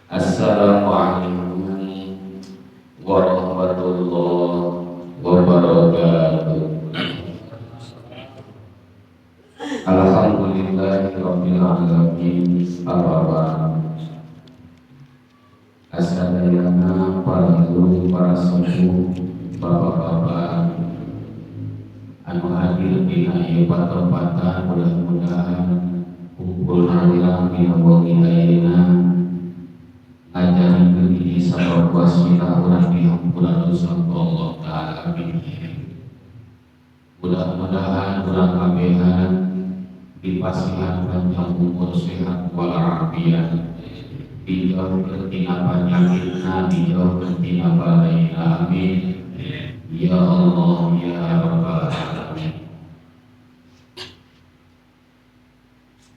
Assalamualaikum warahmatullahi wabarakatuh. Alhamdulillahirabbil alamin. Ar-Rahman. Asadayana para guru, para sepuh, bapak-bapak anu hadir dina ieu patempatan, mudah-mudahan kumpul hadirah dina wengi ayeuna ngajarikeun ieu sabab wasilah urang dihampura dosa Allah taala. Amin. Mudah-mudahan urang kabehan dipasihan panjang umur sehat walafiat, dijauhkeun tina panyakitna, dijauhkeun tina balaina. Amin ya Allah ya rabbal alamin.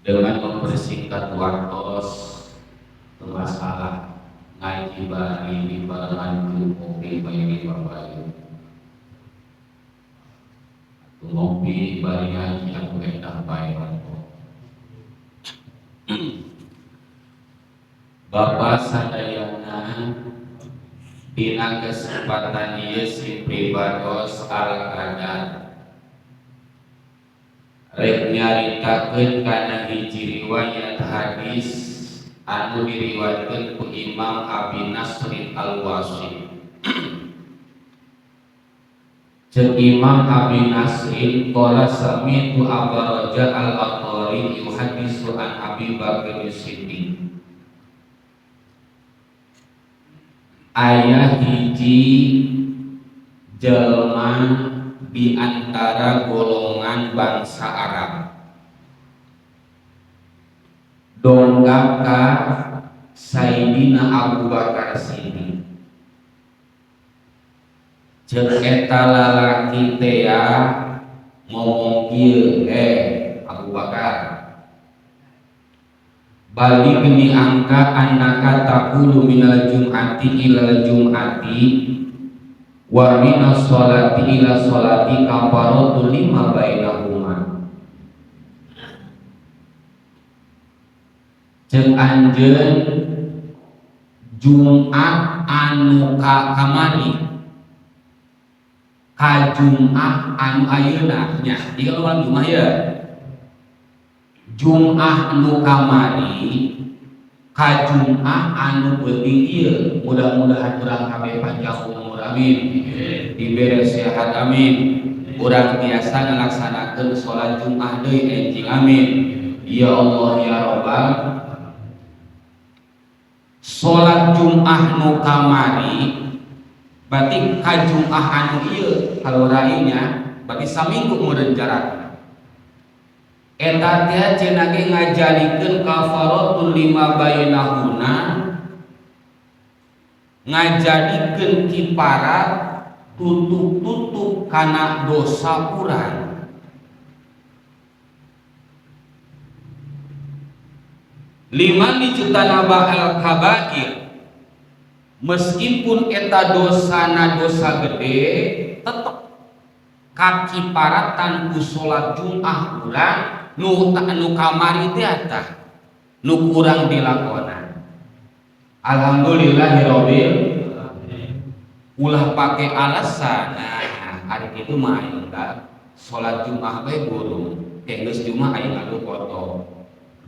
Dengan mempersingkat waktu masalah ngaji bari di barangan ngopi bari bapak ngopi bari ngaji aku edah bae. Bapak sadayana dina kesempatan ieu si pribados al-qadar rek nyaritakeun kana hiji riwayat hadis anu diriwayatkeun ku Imam Abi Nasrin Al-Wasiti. Cek Imam Abi Nasrin qala sami'tu Abu Raja Al-Aqari yuhaddisu an Abi Bakr As-Siddiq. Aya hiji jelma di antara golongan bangsa Arab dongkap ka Sayyidina Abu Bakar Siddiq. Cek eta lalaki teh ngomong kieu, Abu Bakar, bali geni angka annaka taqulu minal jum'ati ilal jum'ati wa minas sholati ila sholati kafaratu lima bainahuma. Cek anjeun Jumat anu kamari ka Jumat anu ayeuna nya di kalau Jumat ya Jumat anu kamari ka Jumat anu beuting ieu. Mudah-mudahan urang kabeh panjang umur amin, dibere sehat amin, urang biasa ngalaksanakeun salat Jumat deui enjing amin ya Allah ya Rabbal. Salat Jumat nu kamari berarti ka Jumat anu ieu kalorainya berarti saminggu meureun jarak. Eta teh cenah ge ngajalikeun kafaratul lima bainahuna, ngajadikeun kiparat tutup-tutup kana dosa urang. Liman dicutana ba'al kabair, meskipun eta dosana dosa gede tetep kakiparatan ku salat Jumat urang nu kamari teh eta nu kurang dilakonan. Alhamdulillahirabbil ulah pake alasan hari itu mah enggak salat Jumat bae burung geus Jumat aya ngadu foto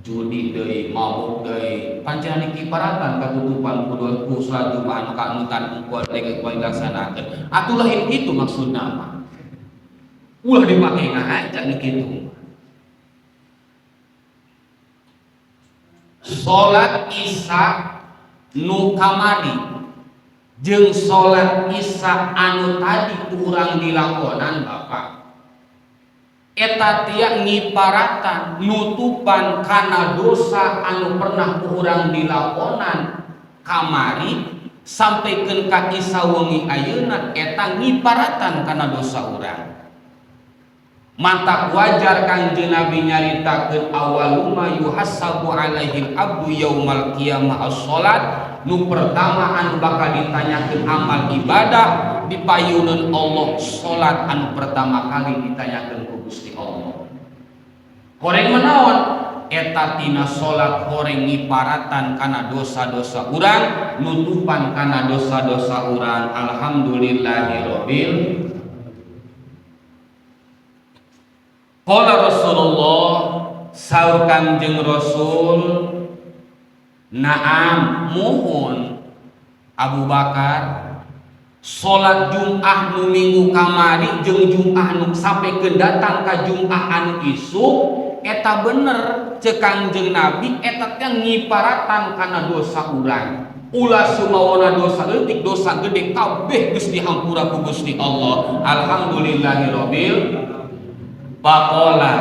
judi deui mabuk deui pancen kiparatan katutupan ku salat Jumat kanutan engko dek dilaksanakeun atuh lain itu maksudna mah ulah dipake ngahaja kitu. Salat Isya nu kamari jeung salat Isya anu tadi kurang dilakonan Bapak eta tiang ngiparatan nutupan kana dosa anu pernah kurang dilakonan kamari sampaikeun ka Isya wengi ayeuna eta ngiparatan kana dosa urang. Mantap wajar Kanjeng Nabi nyaritakeun awaluma yuhasabu alaihil abdu yaumal qiyamah as-sholat, nu pertama anu bakal ditanyakeun amal ibadah dipayuneun Allah salat anu pertama kali ditanyakeun ku Gusti Allah. Koreng menaon eta tina salat horeng ngiparatan kana dosa-dosa urang, nutupan kana dosa-dosa urang. Alhamdulillahirabbil. Qala Rasulullah, saur Kangjeng Rasul, naam muhun Abu Bakar salat Jumat nu minggu kamari jeung Jumat nu sampaikeun datang ka Jumat anu isuk eta bener ceuk Kangjeng Nabi eta teh ngiparatan kana dosa urang. Ulah sumawana dosa leutik dosa gede kabeh geus dihampura ku Gusti Allah. Alhamdulillahirabbil. Faqala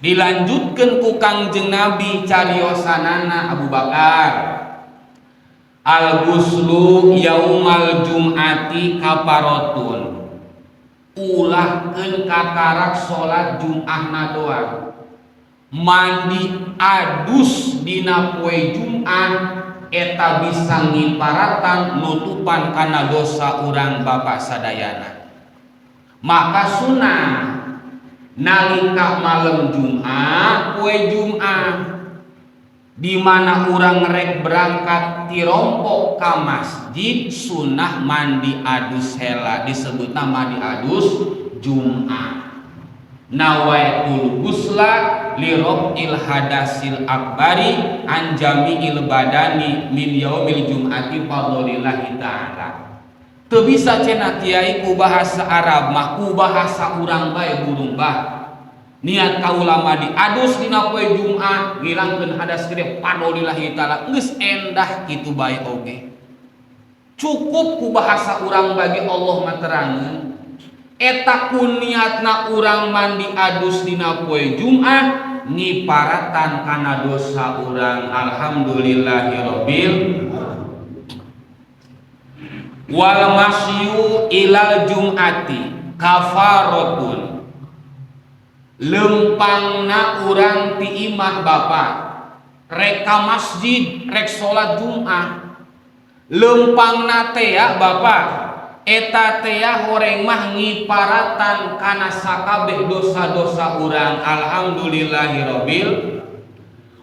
dilanjutkeun ku Kangjeng Nabi cariosanana Abu Bakar, al-ghuslu yaumal jum'ati kafaratun. Ulahkeun kakarak salat Jumatna doang. Mandi adus dina poe Jumat eta bisa ngiparatan nutupan kana dosa urang bapak sadayana. Maka sunah nalika malam Jumat poe Jumat di mana urang rek berangkat tirompok ka masjid sunah mandi adus hela, disebutna mandi adus Jumat. Nawaitul ghusla li raf'il hadasil akbari an jami'il badani min yaumil jum'ati fadlillahi ta'ala. Teu bisa cenah kiai ku bahasa Arab mah ku bahasa urang bae burung bah. Niat kaula mah diadus dina poe Jumat ngilangkeun hadas gede fadlillahi ta'ala geus endah kitu bae oge. Cukup ku bahasa urang bagi Allah mah terangeun eta ku niatna urang mandi adus dina poe Jumat ngiparatan kana dosa urang. Alhamdulillahirabbil. Wal masyu ilal jum'ati kafaratun. Lempangna urang ti imah bapak rek ka masjid rek salat Jumat, lempangna teh ya bapak eta teh ya horeng mah ngiparatan kana sakabeh dosa-dosa urang. Alhamdulillahirabbil.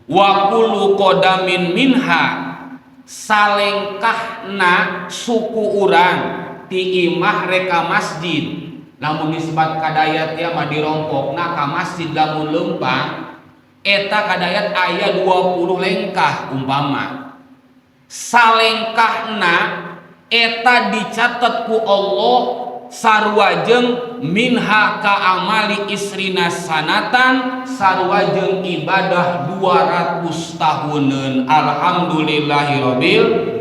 Wa kullu qadamin minha salengkahna suku urang ti imah rek ka masjid. Lamun nisbat kadayat ya mah dirompokna ka masjid lamun lempang eta kadayat aya 20 lengkah umpama. Salengkahna eta dicatet ku Allah sarua jeung minha ka amali isrina sanatan sarua jeung ibadah 200 tahuneun. Alhamdulillahirabbil.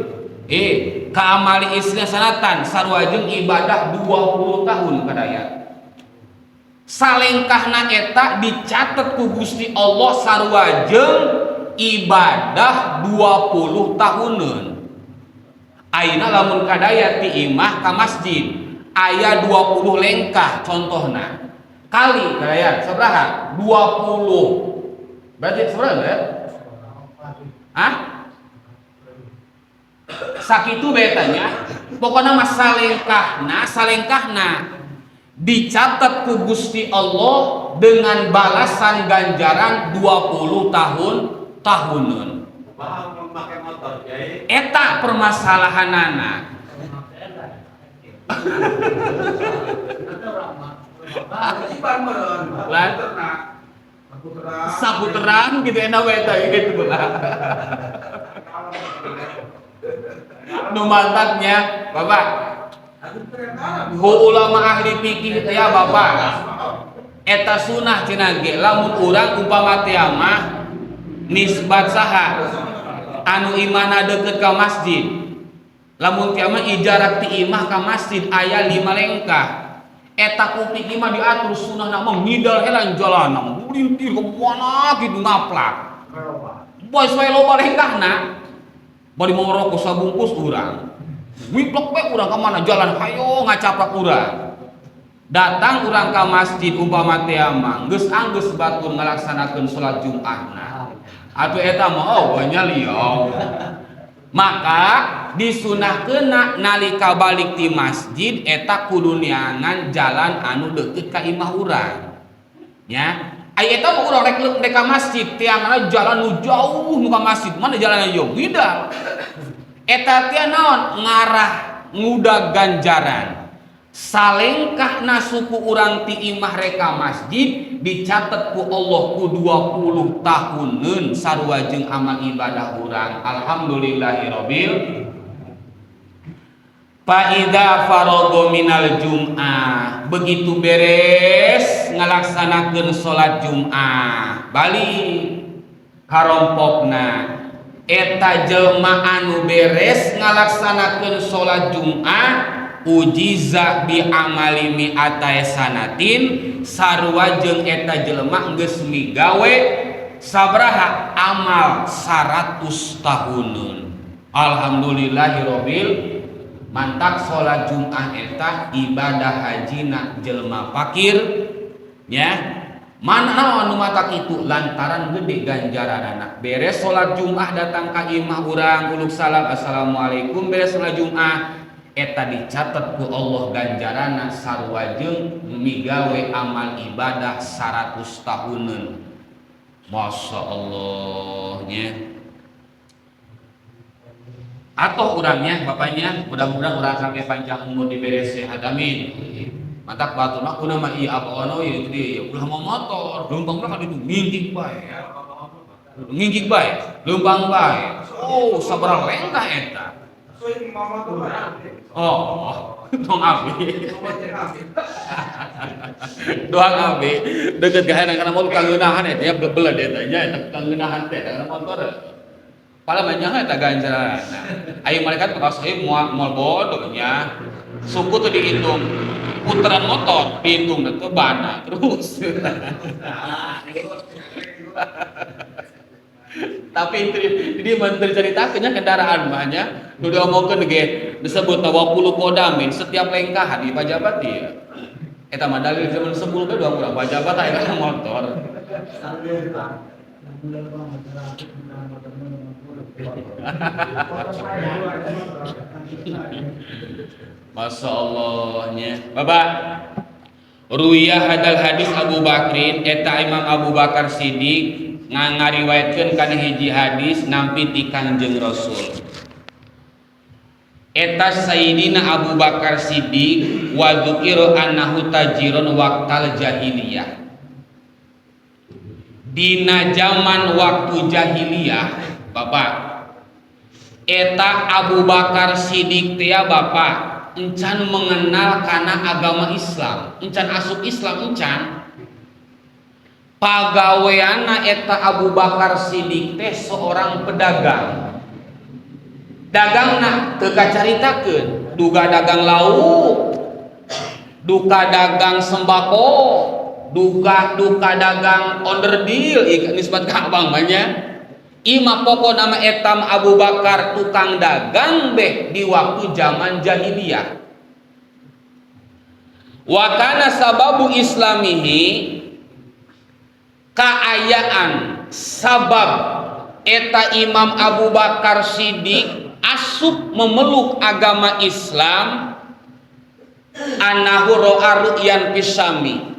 Ka amali isrina sanatan sarua jeung ibadah 20 tahun kadaya. Salengkahna eta dicatet ku Gusti Allah sarua jeung ibadah 20 tahuneun. Ayeuna lamun kadaya ti imah ka masjid aya 20 lengkah contohna. Kali kadaya sabaraha? 20. Berarti sabaraha ya? Hah? Sakitu betanya pokoknya mas salengkahna dicatat ku Gusti Allah dengan balasan ganjaran 20 tahun tahuneun. Eta permasalahanana. Saputeran gitu enak eta gitu lah. Nu mantapnya bapak ku ulama ahli fikih ya bapak eta sunah cenah ge lamun urang umpama teh mah nisbat saha anu imana deukeut ka masjid lamun teh mah ijarat ti imah ka masjid aya 5 lengkah eta ku fikih mah diatur sunahna mah ngidal helan jalanna mulintir ka mana kitu ngaplak boy soe loba lengkahna bari mongorok sabungkus urang wiplok we urang ka mana jalan hayo ngacaprak urang datang urang ka masjid umpama teh mah geus anggeus batur ngalaksanakeun salat Jumatna atuh eta mah nya liau maka disunahkeun nalika balik ti masjid eta kudu niangan jalan anu deukeut ka imah urang nya Aya eta mah urang rek ka masjid, tiangna jalan nu jauh nu ka masjid, mana jalanna jauh? Bida. Eta teh naon? Ngarah ngudag ganjaran. Salengkahna suku urang ti imah reka masjid dicatet ku Allah ku 20 tahuneun sarua jeung amal ibadah urang. Alhamdulillahirabbil. Fa idza farago minal jum'ah, begitu beres ngalaksanakeun salat Jum'ah, balik karompokna. Eta jelema anu beres ngalaksanakeun salat Jum'ah ujiza bi amali mi'atai sanatin, sarua jeung eta jelema geus migawe sabraha amal 100 tahuneun. Alhamdulillahirabbil. Mantap sholat Jum'ah eta ibadah hajina jelema fakir nya. Mana anu mata kitu lantaran gede ganjaran anak. Beres sholat Jum'ah datang ka imah urang uluk salam assalamualaikum, beres sholat Jum'ah eta dicatat ku Allah ganjarana sarua jeung migawe amal ibadah 100 tahuneun. Masya Allah nya. Atau urangnya bapaknya mudah-mudahan urang sampai panjang umur diberi sehat amin. Mantap batu mah kuna mah ieu apa ieu gede ulah mau motor leumpang mah kan itu ngingkik bae. Ngingkik bae, leumpang bae. Oh, sabaraha lengkah eta. Oh, dong abi. Doang abi deukeut ka kana mobil kangeunahan eta ya beleud eta nya eta kangeunahan teh kana motor. Pala banyak eta ganjaran. Ayo malaikat bakal saya moal bodoh nya. Suku tuh dihitung. Putaran motor dihitung itu bana terus. Tapi ini menteri ceritakeunnya kendaraan mahnya nu diomongkeun ge disebut 20 kodamin setiap lengkahan di pajabat ieu. Eta mah dalil zaman 10 teh doang urang pajabat aya motor. Masya Allahnya Bapak Ruya hadal hadis Abu Bakrin eta Imam Abu Bakar Siddiq ngariwayatkeun kana hiji hadis nampi ti Kangjeng Rasul. Eta Sayyidina Abu Bakar Siddiq wa dzukira annahu tajirun waqtal jahiliyah. Dina zaman waktu jahiliyah Bapak eta Abu Bakar Siddiq teh Bapak encan mengenal kana agama Islam, encan asup Islam encan. Pagaweana eta Abu Bakar Siddiq teh seorang pedagang. Dagangna teu kacaritakeun, duga dagang lauk, duka dagang sembako, duka dagang onderdil nisbat ka abang banyak. Ima pokok nama etam Abu Bakar tukang dagang beh di waktu zaman jahiliyah. Wa kana sababu islamihi kaayaan sabab eta Imam Abu Bakar Siddiq asup memeluk agama Islam anahu ro'a ru'yan pisami.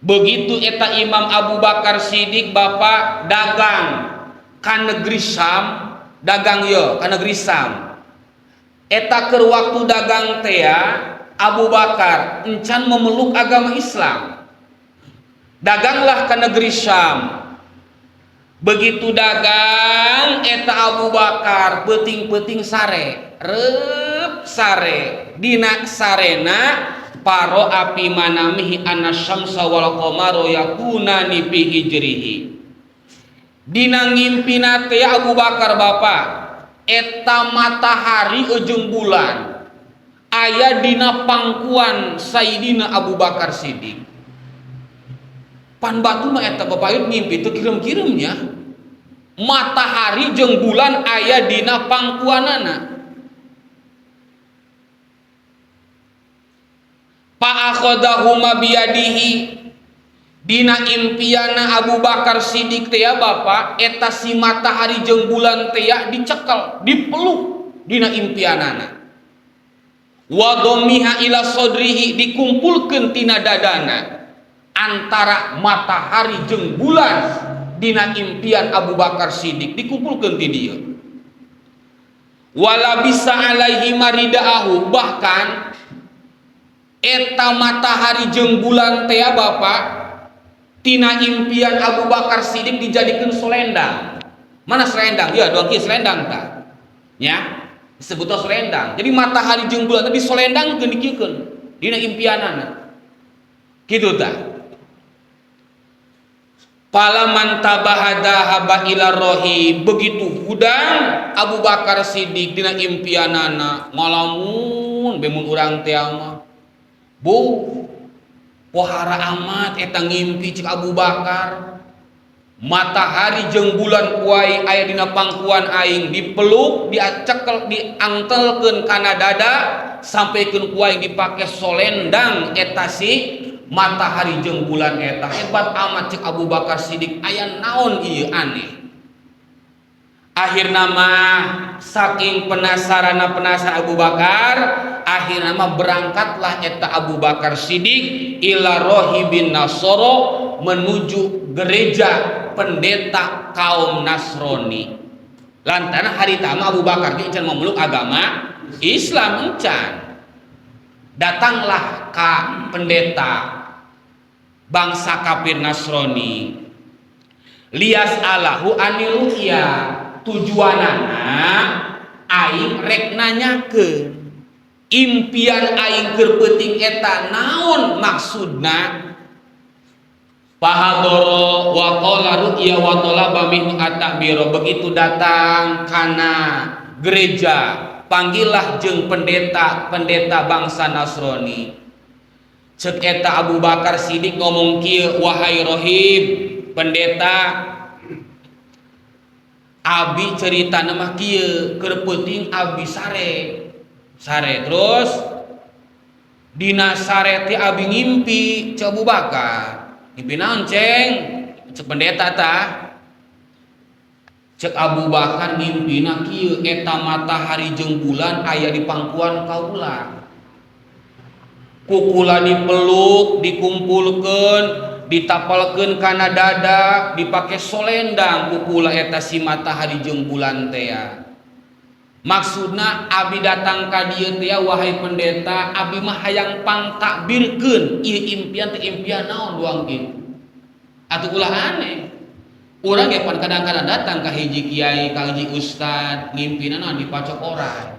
Begitu eta Imam Abu Bakar Siddiq Bapak dagang ka negeri Sam, dagang ye ka negeri Sam. Eta keur waktu dagang teh Abu Bakar encan memeluk agama Islam. Daganglah ka negeri Sam. Begitu dagang eta Abu Bakar peuting-peuting sare, reup sare, dina sarena paro api manamihi anasyamsa wal qamaru yakunani fi hijrihi. Dina ngimpina teh Abu Bakar Bapak eta matahari ujung bulan aya dina pangkuan Sayyidina Abu Bakar Siddiq. Pan batu mah eta Bapak ieu ngimpi teu kirim-kirimnya. Matahari jeung bulan aya dina pangkuanana. Pa akhadahuma biyadihi. Dina impiana Abu Bakar Siddiq teh Bapak eta si matahari jeung bulan teh dicekel, dipeluk dina impianana. Wa dhammiha ila sodrihi dikumpulkeun tina dadana. antara matahari jeung bulan dina impian Abu Bakar Siddiq dikumpulkeun ti dieu. Wala bisa alaihi maridaahu, bahkan eta matahari jeung bulan teh Bapak tina impian Abu Bakar Siddiq dijadikeun solendang. Mana selendang? Ya, doang kieu selendang tah. Nya, disebutna selendang. Jadi matahari jeung bulan teh disolendangkeun dikieun dina impianana. Kitu tah. Palaman tabahada haba ila rohi, begitu hudang Abu Bakar Siddiq dina impianana ngalamun bemun urang teh mah bu pohara amat eta ngimpi cik Abu Bakar matahari jeung bulan kuai aya dina pangkuan aing dipeluk diacekel diangtelkeun kana dada sampeikeun kuai dipake solendang eta si matahari jeung bulan eta. Hebat amat cek Abu Bakar Siddiq, aya naon ieu aneh. Akhirna mah saking penasaran Abu Bakar, akhirna mah berangkatlah eta Abu Bakar Siddiq ila rohibin Nasoro, menuju gereja pendeta kaum Nasrani. Lantaran hari tama Abu Bakar ge can memeluk agama Islam encan. Datanglah ka pendeta bangsa kafir Nasrani lias alahu anil ru'ya, tujuanana aing rek nanyakeun impian aing keur peuting eta naon maksudna. Pahadoro wa qala ru'ya wa talaba min at-ta'biro, begitu datang kana gereja panggillah jeung pendeta bangsa Nasrani. Cek eta Abu Bakar Siddiq ngomong kieu, wahai rohib pendeta, abi ceritana mah kieu keur peuting abi sare terus dina sare teh abi ngimpi cek Abu Bakar. Ngimpi naon ceng? Cek pendeta tah. Cek Abu Bakar ngimpina kieu, eta matahari jeung bulan aya di pangkuan kaula. Kukula dipeluk, dikumpulkeun, ditapalkeun kana dada, dipake solendang kukula eta si matahari jeung bulan teh. Maksudna abi datang ka dieu teh wahai pendeta, abi mah hayang pangtakbirkeun ieu impian teh impian naon doang kitu. Atuh ulah aneh. Urang ge pan kadang-kadang datang ka hiji kiai, ka hiji ustad, ngimpina naon dipacok orang.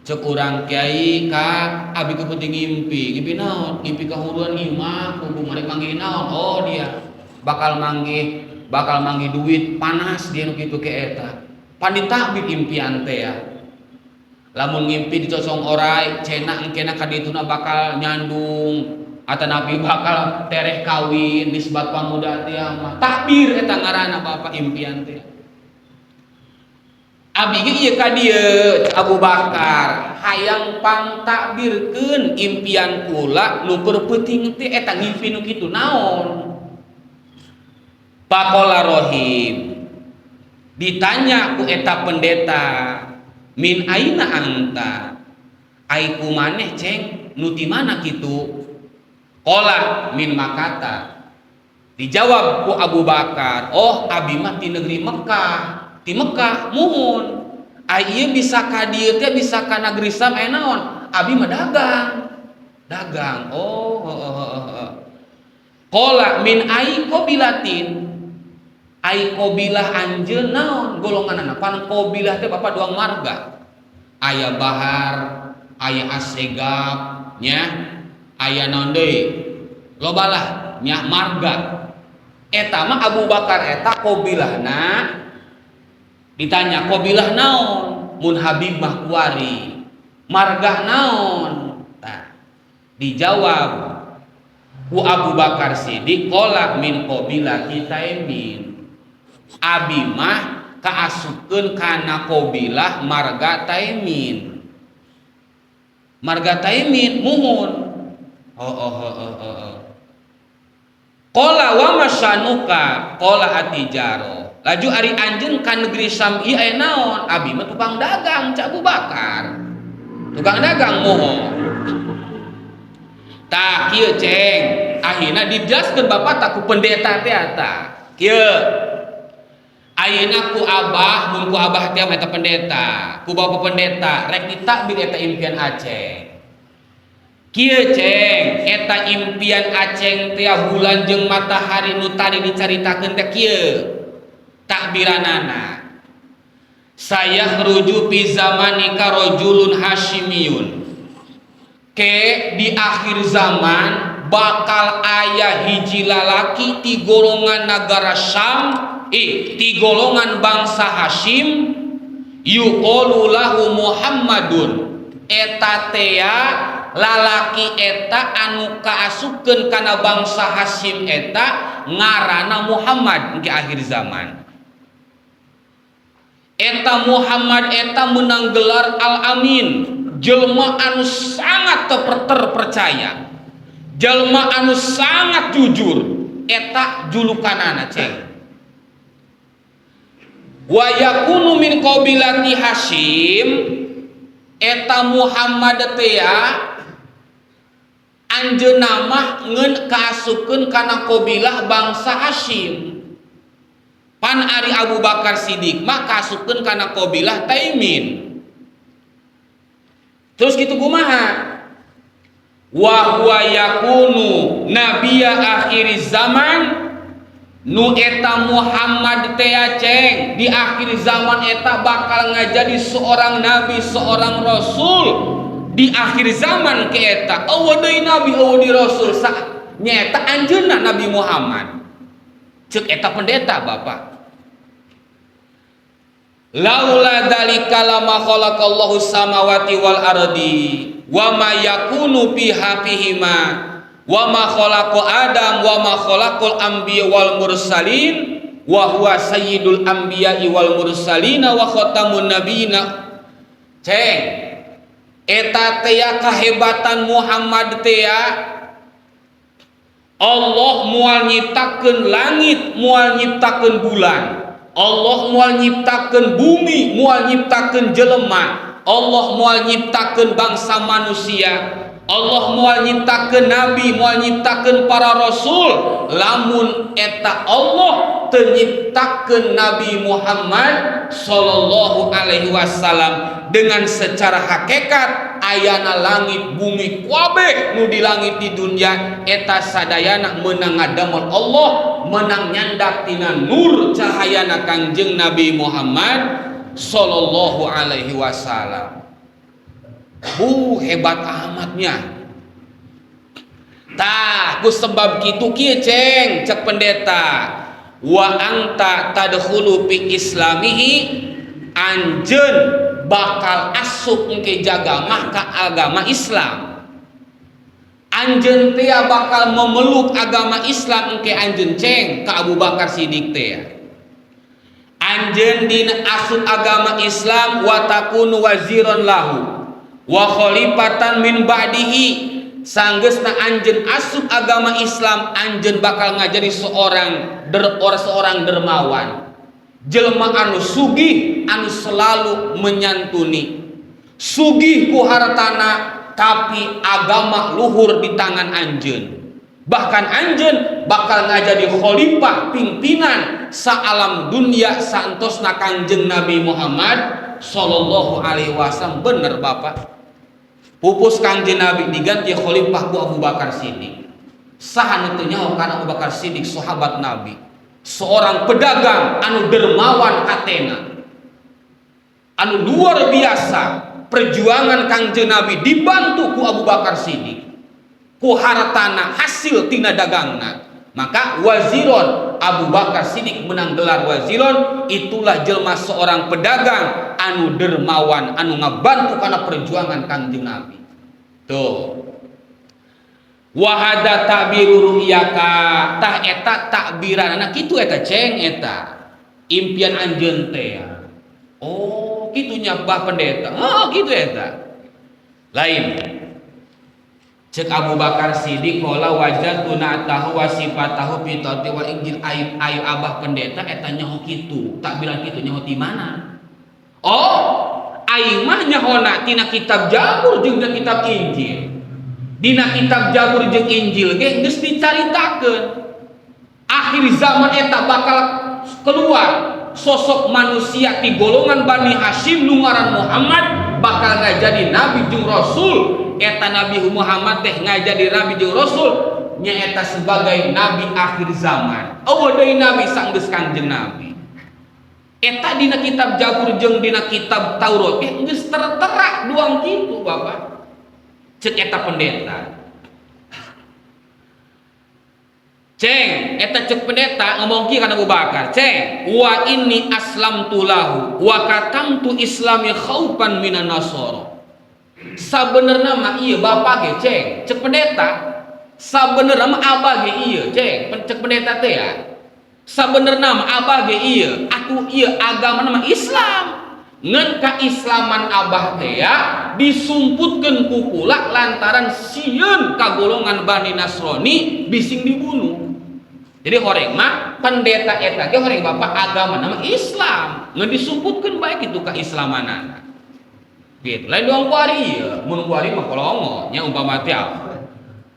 Cek urang kiai ka abi ke penting ngimpi naon? Ngimpi kahuruan imah, kudu marek manggih naon? Oh dia bakal manggih duit panas dia nu kitu ke eta. Pan ditakbir impian teh ya. Lamun ngimpi dicocong orai, cenah engkena ka dituna bakal nyandung atau nabi bakal tereh kawin nisbat pamuda teh mah. Takbir eta ngaranna Bapak impian teh. Abi ge ieu ka dieu Abu Bakar hayang pangtakbirkeun impian kula nu keur peuting teh eta ngimpi nu kitu naon. Faqala rohib, ditanya ku eta pendeta, min aina anta, ai ku maneh ceng nu ti mana kitu? Qala min Makata, dijawab ku Abu Bakar, oh abi mah ti negeri Mekah. Di Mekah muhun ieu bisa ka dieu teh bisa ka negeri Sam naon abi mah dagang qala min ai qabilatin ai qabilah anjeun naon golonganna pan qabilah teh Bapak doang marga aya bahar aya asegab nya aya naon deui lobalah nya marga eta mah Abu Bakar eta qabilahna. Ditanya qabilah naon? Mun Habib mah kuari. Margah naon? Nah, dijawab ku Abu Bakar Siddiq qala min qabilah Taimin. Abi mah kaasupkeun kana qabilah marga Taimin. Marga Taimin muhun. Qala wa masyanuka qala atijaro. Laju ari anjeun ka negeri Sam ieu aya naon? Abi mah tukang dagang cak Abu Bakar. Tukang dagang moho. Tah kieu ceng. akhirnya dijelaskan bapak tak ku pendeta teh eta kieu ayeuna ku abah mun ku abah teh eta pendeta ku bapak pendeta rek ditakbir eta impian Aceh kieu ceng eta impian Aceh teh bulan jeung matahari nu tadi dicaritakeun teh kieu takbiranana saya ruju fi zamanika rajulun hasyimiyun ke di akhir zaman bakal aya hiji lalaki ti golongan nagara Syam ti golongan bangsa Hasyim yuqalu lahu Muhammadun eta tea lalaki eta anu kaasukeun kana bangsa Hasyim eta ngaranna Muhammad di akhir zaman eta Muhammad eta menang gelar Al-Amin jelma anu sangat terpercaya jelma anu sangat jujur eta julukanana ceng wa yakunu min qabilati Hasyim eta Muhammad teh anjeunna mah ngeun kaasukeun kana qabilah bangsa Hasyim pan ari Abu Bakar Siddiq mah kaasukeun kana qabilah Taimin terus gitu kumaha wa huwa yakunu nabiyya akhir zaman nu eta Muhammad teh ceng di akhir zaman eta bakal ngajadi seorang nabi seorang rasul di akhir zaman ke eta eueuh deui nabi eueuh di rasul nyaeta anjeunna Nabi Muhammad ceuk eta pendeta bapak laula dzalika lama khalaqallahu samawati wal ardi wa ma yakunu fiha fihima wa ma khalaqa adam wa ma khalaqal anbiya wal mursalin wa huwa sayyidul anbiya wal mursalin wa khatamun nabiyina ceng eta teh kahebatan Muhammad teh Allah moal nyiptakeun langit moal nyiptakeun bulan Allah moal nyiptakeun bumi moal nyiptakeun jelema Allah moal nyiptakeun bangsa manusia Allah moal nyiptakeun nabi moal nyiptakeun para rasul lamun eta Allah teu nyiptakeun Nabi Muhammad sallallahu alaihi wasallam dengan secara hakikat ayana langit bumi kabeh nu di langit di dunia eta sadayana meunang ngadamel Allah menang nyandak tina nur cahayana Kangjeng Nabi Muhammad sallallahu alaihi wasallam hebat amatnya tah ku sebab kitu kieu ceng cek pendeta wa anta tadkhulu fi islamihi anjeun bakal asup engke jaga mah ka agama Islam anjeun teh bakal memeluk agama Islam engke anjeun ceng ka Abu Bakar Siddiq teh anjeun dina asup agama Islam wa takunu waziran lahu wa khalifatan min ba'dihi sanggeusna anjeun asup agama Islam anjeun bakal ngajadi seorang dermawan jelema anu sugih anu selalu menyantuni sugih ku hartana tapi agama luhur di tangan anjeun bahkan anjeun bakal ngajadi khalifah pimpinan saalam dunia saantosna Kangjeng Nabi Muhammad sallallahu alaihi wasallam bener bapak pupus Kangjeng Nabi diganti khalifah ku Abu Bakar Siddiq saha nu teu nyaho kana Abu Bakar Siddiq sahabat Nabi seorang pedagang anu dermawan hatena anu luar biasa perjuangan Kangjeng Nabi dibantu ku Abu Bakar Siddiq ku hartana hasil tina dagangna maka waziron Abu Bakar Siddiq menang gelar waziron itulah jelma seorang pedagang anu dermawan anu ngabantu kana perjuangan Kangjeng Nabi tuh wahada takbiru ru'yaka tah eta takbiranna kitu eta ceng eta impian anjeun teh oh kitu nya bah pendeta oh kitu eta lain cek Abu Bakar Siddiq qala wajaduna tahu wa sifatahu fi tawti wal injil ayu abah pendeta eta nyaho kitu takbiran kitu nyaho di mana oh aing mah nyahona tina kitab Zabur jeung kitab Injil Dina kitab Zabur jeung Injil ge geus dicaritakeun akhir zaman eta bakal keluar sosok manusia di golongan Bani Hashim nu ngaran Muhammad, bakal ngajadi nabi jeung rasul. Eta Nabi Muhammad teh ngajadi nabi jeung rasul nyaeta sebagai nabi akhir zaman. Eueuh deui nabi sanggeus Kangjeng Nabi. Eta dina kitab Zabur jeung dina kitab Taurat geus tertera duang kitu Bapak. Cek eta pendeta. Ceng, eta cek pendeta ngomong kieu kana Abu Bakar. Ceng, wa inni aslamtu lahu wa katamtu islami khaufan minan nasara. Sabenerna mah ieu bapak ge, ceng, cek pendeta. Sabenerna mah abah ge ieu, ceng, cek pendeta teh ya. Sabenerna mah abah ge ieu, aku ieu agama mah Islam. Ngan kaislaman abah teh ya disumputkeun ku kula lantaran sieun kagolongan Bani Nasrani bising dibunuh. Jadi horeng mah pendeta eta ge horeng bapak agama nama Islam ngan disumputkeun bae kitu kaislamanana. Gitu. Lain doang kuari ieu, mun kuari mah kolongo nya umpama teh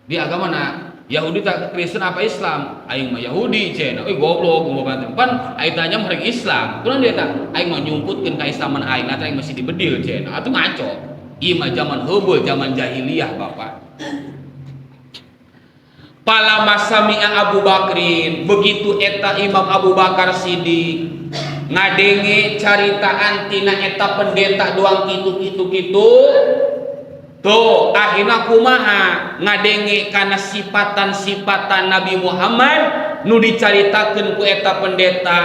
di agamana Yahudi tak Kristen apa Islam? Aing mah Yahudi cenah. Euy goblok umpama teh. Pan aing tanya mah Islam. Kunaon dia tah? Aing mah nyumputkeun kaislaman aing, eta aing masih dibedil cenah. Atuh ngaco. Ieu mah zaman heubeul, zaman jahiliyah, Bapak. Pala masami'a Abu Bakrin, begitu eta Imam Abu Bakar Siddiq ngadenge caritaan tina eta pendeta doang kitu-kitu. Tuh, akhirnya kumaha ngadenge kana sifatan-sifatan Nabi Muhammad nu dicaritakeun ku eta pendeta.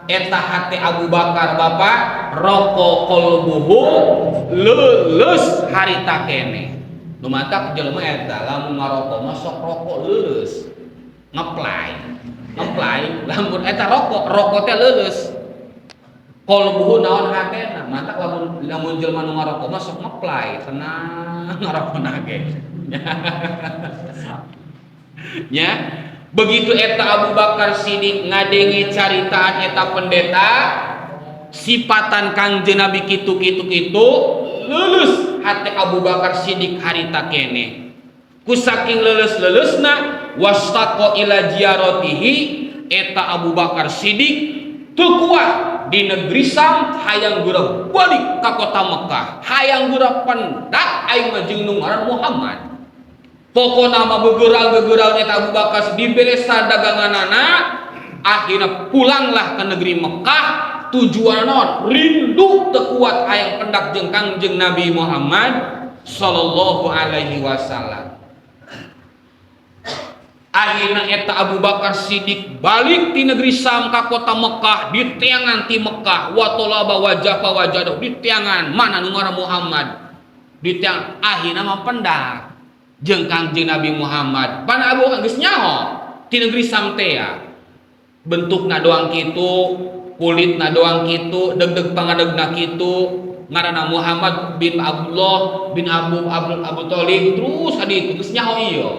Eta hati Abu Bakar Bapak roko qalbuhu leuleus harita kene. Nu mantap jelema eta lamun ngaroko masuk rokok leuleus. Ngeplay. Lamun eta rokok teh leuleus. Qalbuhu naon hatena, mantap lamun jelema nu ngaroko masuk ngeplay, tenang ngarokona ge. Nya, begitu eta Abu Bakar Siddiq ngadenge caritaan eta pendeta, sifatan Kangjeng Nabi kitu-kitu lulus hati Abu Bakar Siddiq harita kene. Ku saking leuleus-leuleusna wastaqo ila ziyaratihi, eta Abu Bakar Siddiq teu kuat di negeri Sam hayang geura balik ka kota Mekah, hayang geura pendak aing mah jeung nu ngaran Muhammad. Pokona mah begeurang-gegeurang eta Abu Bakar diberesa daganganana, akhirna pulanglah ke negeri Mekah. Tujuan naon? Rindu teu kuat hayang pendak jeung Kangjeng Nabi Muhammad sallallahu alaihi wasallam. Akhirna eta Abu Bakar Siddiq balik di negeri Sam ka kota Mekah, diteangan ti Mekah wa talaba wajafa wajadahu, diteangan mana nu ngaran Muhammad, diteangan akhirna mah pendak jeung Kangjeng Nabi Muhammad. Pan Abu geus nyaho ti negeri Sam teh ya. Bentukna doang kitu, kulitna doang kitu, deg-deg pangadegna kitu, ngaranna Muhammad bin Abdullah bin Abu Thalib, terus haditu geus nyaho ieu.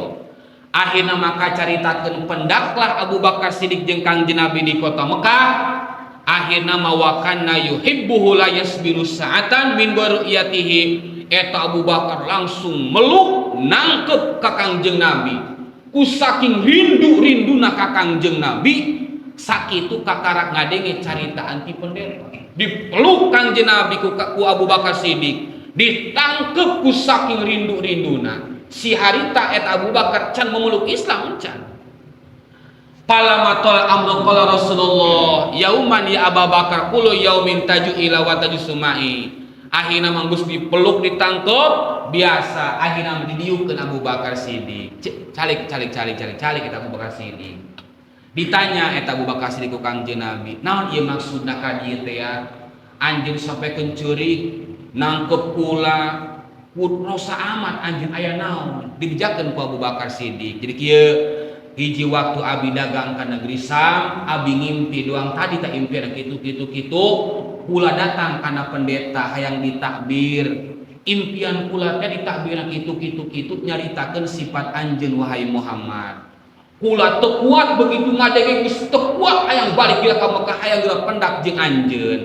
Akhirna maka caritakeun pendaklah Abu Bakar Siddiq jeung Kangjeng Nabi di kota Mekah. Akhirna mawakanna yuhibbuhu la yasbiru sa'atan min bariyatihi. Eta Abu Bakar langsung meluk nangkep ka Kangjeng Nabi. Ku saking rindu-rinduna ka Kangjeng Nabi, sakitu kakarak ngadenge caritaan ti pendeta. Dipeluk Kangjeng Nabi ku Abu Bakar Siddiq, ditangkep ku saking rindu-rinduna. Si harita eta Abu Bakar can memeluk Islam can. Palamatul amru qala Rasulullah yauman ya Abu Bakar kullu yaumin taju ila wa taju sumai. Akhirna manggus dipeluk ditangkep biasa akhirna didieukeun Abu Bakar Siddiq. Calik eta Abu Bakar Siddiq. Ditanya eta Abu Bakar Siddiq ku Kangjeng Nabi, naon ieu maksudna ka dieu teh ya? Anjeun sampaikeun ceurik nangkep kula rosa amat anjeun aya naon dibijakeun ku Abu Bakar Siddiq. Jadi kieu hiji waktu abi dagang ka negeri Sam, abi ngimpi doang tadi tak impian kitu kula datang kana pendeta hayang ditakbir. Impian kula teh ditakbir kitu nyaritakeun sifat anjeun wahai Muhammad. Kula teu kuat begitu ngadenge geus teu kuat hayang balik ka Mekah hayang geura pendak jeung anjeun.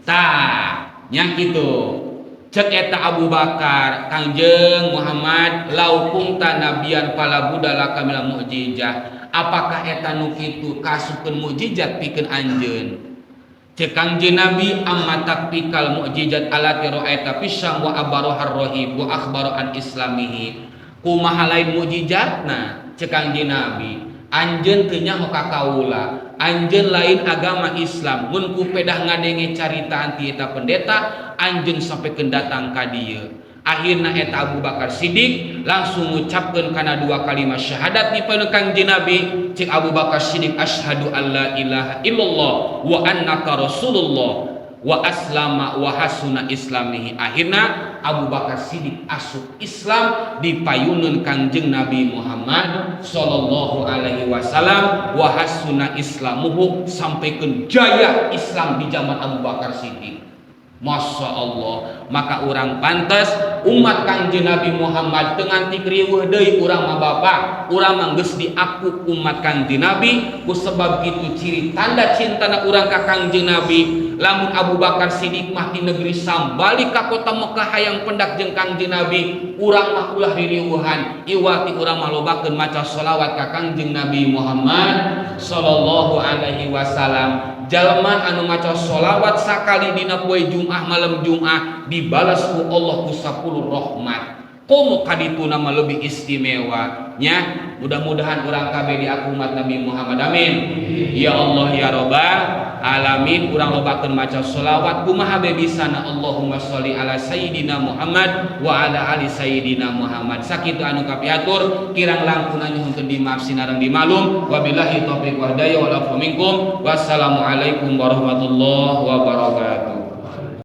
Tah, nya kitu. Cek eta Abu Bakar, Kangjeng Muhammad lau kunta nabiyan fala budala kamila mukjizah. Apakah eta nu kitu kasukeun mukjizat pikeun anjeun? Cek Kangjeng Nabi amma taktikal mukjizat alati ra'aita pisang wa abarohar rohib wa akhbaru an islamihi. Kumaha lain mukjizatna? Cek Kangjeng Nabi, anjeun teu nyaho ka kaula, anjeun lain agama Islam, mun ku pedah ngadenge caritaan ti eta pendeta, anjeun sampaikeun datang ka dieu. Akhirna eta Abu Bakar Siddiq langsung ngucapkeun kana dua kalimat syahadat di paeun Kangjeng Nabi. Cek Abu Bakar Siddiq, asyhadu alla ilaha illallah wa annaka rasulullah wa aslama wa hasuna islamihi. Akhirna Abu Bakar Siddiq asup Islam di payuneun Kangjeng Nabi Muhammad sallallahu alaihi wasallam wa hasuna islamuhu, sampaikeun jaya Islam di zaman Abu Bakar Siddiq. Masya Allah, maka orang pantas umat Kangjeng Nabi Muhammad dengan tikriweuh deui urang mah bapak, urang mah geus diaku umat Kangjeng Nabi. Ku sebab kitu ciri tanda cintana urang ka Kangjeng Nabi. Lamun Abu Bakar Siddiq mah di negeri Sam balik ka kota Mekah hayang pendak jeung Kangjeng Nabi, urang mah ulah ririweuhan iwati urang mah lobakeun maca sholawat ka Kangjeng Nabi Muhammad sallallahu alaihi wasallam. Jalma anu maca sholawat sakali dina poe Jumat malam Jumat dibalas ku Allah ku 10 rahmat. Komo kaditu nama lebih istimewa nya. Mudah-mudahan urang kabeh diaku umat Nabi Muhammad, amin. Ya Allah ya Rabbal alamin, urang lobakeun maca sholawat kumaha bebisana. Allahumma sholli ala sayyidina Muhammad wa ala ali sayyidina Muhammad. Sakitu anu kapiatur kirang langkung nyuhunkeun dimaaf sinareng dimaklum. Wabillahi taufiq wa hidayah wal afu minkum. Wassalamualaikum warahmatullahi wabarakatuh.